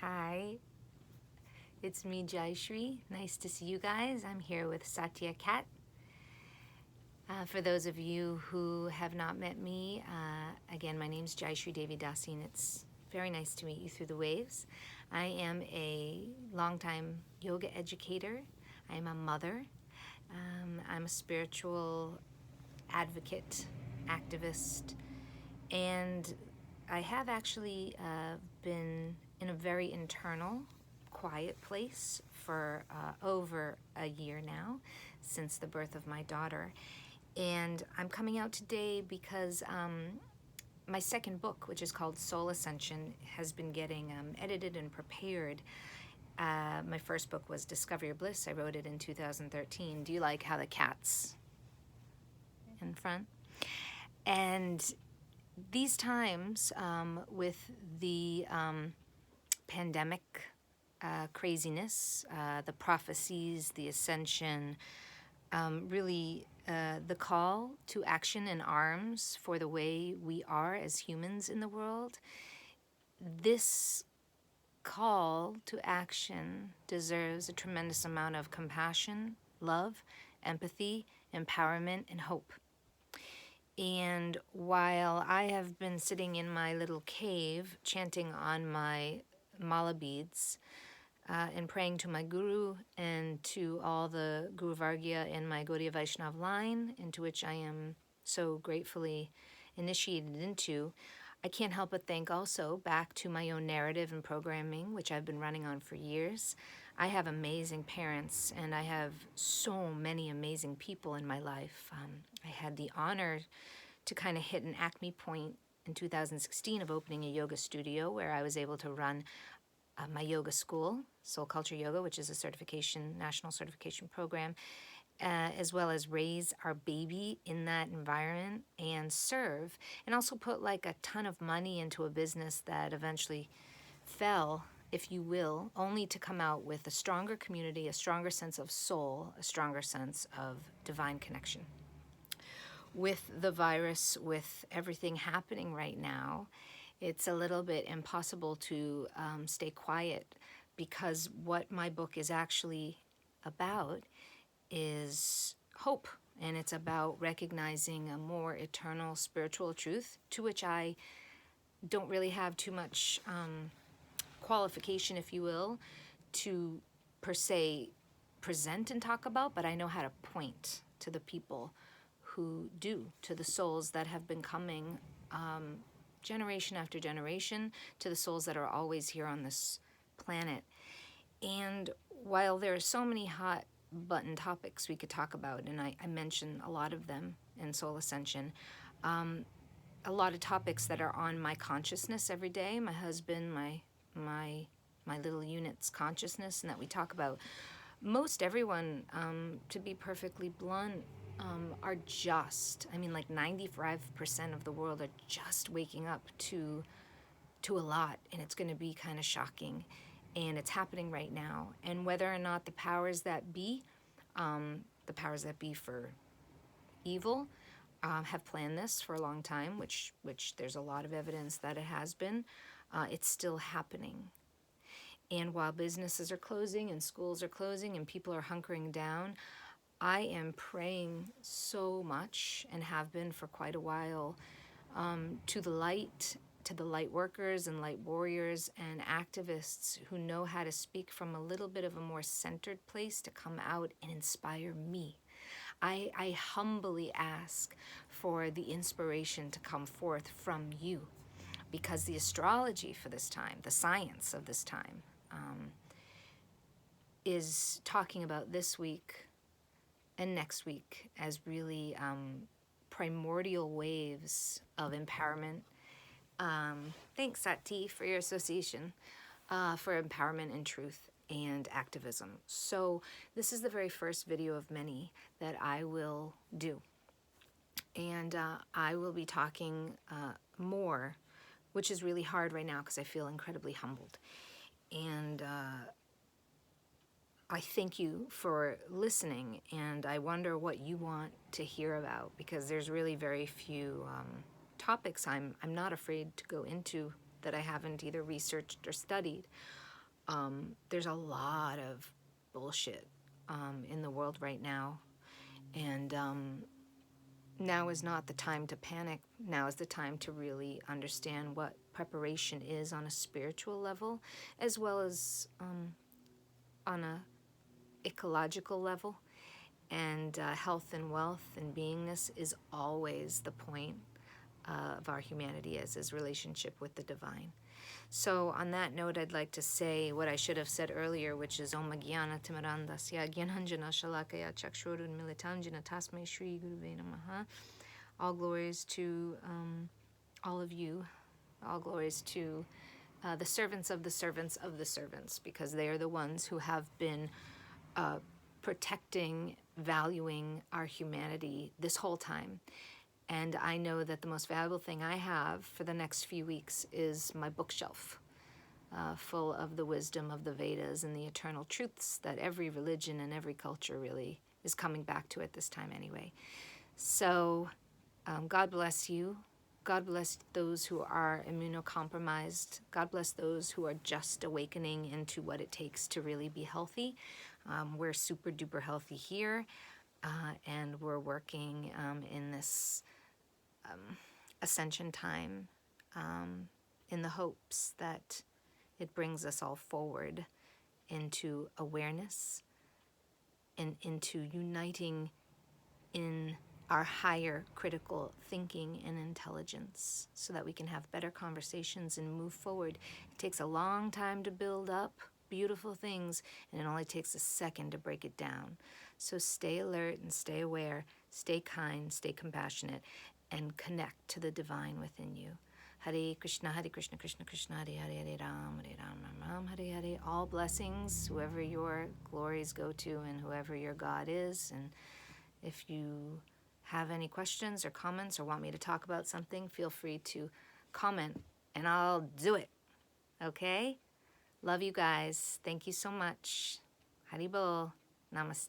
Hi, it's me, Jaishree. Nice to see you guys. I'm here with Satya Kat. For those of you who have not met me, again, my name's Jaishree Devi Dasi, and it's very nice to meet you through the waves. I am a longtime yoga educator. I'm a mother. I'm a spiritual advocate, activist, and I have actually been in a very internal, quiet place for over a year now, since the birth of my daughter. And I'm coming out today because my second book, which is called Soul Ascension, has been getting edited and prepared. My first book was Discover Your Bliss. I wrote it in 2013. Do you like how the cat's in front? And these times with the pandemic craziness, the prophecies, the ascension, really the call to action and arms for the way we are as humans in the world, this call to action deserves a tremendous amount of compassion, love, empathy, empowerment, and hope. And while I have been sitting in my little cave chanting on my mala beads and praying to my guru and to all the Guru Vargya in my Gaudiya Vaishnav line, into which I am so gratefully initiated into, I can't help but think also back to my own narrative and programming, which I've been running on for years. I have amazing parents, and I have so many amazing people in my life. I had the honor to kind of hit an acme point in 2016 of opening a yoga studio where I was able to run my yoga school, Soul Culture Yoga, which is a national certification program, as well as raise our baby in that environment and serve, and also put like a ton of money into a business that eventually fell, if you will, only to come out with a stronger community, a stronger sense of soul, a stronger sense of divine connection. With the virus, with everything happening right now, it's a little bit impossible to stay quiet, because what my book is actually about is hope, and it's about recognizing a more eternal spiritual truth to which I don't really have too much qualification, if you will, to per se present and talk about, but I know how to point to the people who do, to the souls that have been coming generation after generation, to the souls that are always here on this planet. And while there are so many hot button topics we could talk about, and I mention a lot of them in Soul Ascension, a lot of topics that are on my consciousness every day, my husband, my little unit's consciousness, and that we talk about. Most everyone, to be perfectly blunt, are just, like 95% of the world are just waking up to a lot, and it's going to be kind of shocking, and it's happening right now. And whether or not the powers that be for evil, have planned this for a long time, which there's a lot of evidence that it has been, it's still happening. And while businesses are closing and schools are closing and people are hunkering down, I am praying so much, and have been for quite a while, to the light workers and light warriors and activists who know how to speak from a little bit of a more centered place to come out and inspire me. I humbly ask for the inspiration to come forth from you, because the astrology for this time, the science of this time, is talking about this week and next week as really primordial waves of empowerment. Thanks, Sati, for your association, for empowerment and truth and activism. So this is the very first video of many that I will do. And I will be talking more, which is really hard right now because I feel incredibly humbled. And I thank you for listening, and I wonder what you want to hear about, because there's really very few topics I'm not afraid to go into that I haven't either researched or studied. there's a lot of bullshit in the world right now. And now is not the time to panic. Now is the time to really understand what preparation is on a spiritual level, as well as on a ecological level. And health and wealth and beingness is always the point of our humanity as his relationship with the divine. So on that note, I'd like to say what I should have said earlier, which is Om Gyana Timarandasya Gyananjana Shalakaya Chakshurun Militanjana Tasmai Shri Guruve Namaha. All glories to all of you. All glories to the servants of the servants of the servants, because they are the ones who have been protecting, valuing our humanity this whole time. And I know that the most valuable thing I have for the next few weeks is my bookshelf, full of the wisdom of the Vedas and the eternal truths that every religion and every culture really is coming back to at this time anyway. So God bless you. God bless those who are immunocompromised. God bless those who are just awakening into what it takes to really be healthy. We're super duper healthy here, and we're working in this ascension time in the hopes that it brings us all forward into awareness and into uniting in our higher critical thinking and intelligence so that we can have better conversations and move forward. It takes a long time to build up beautiful things, and it only takes a second to break it down. So stay alert and stay aware, stay kind, stay compassionate, and connect to the divine within you. Hare Krishna, Krishna Krishna, Hare Hare, Hare Ram, Ram, Hare Hare. All blessings, whoever your glories go to and whoever your God is. And if you have any questions or comments or want me to talk about something, feel free to comment and I'll do it. Okay? Love you guys. Thank you so much. Haribol. Namaste.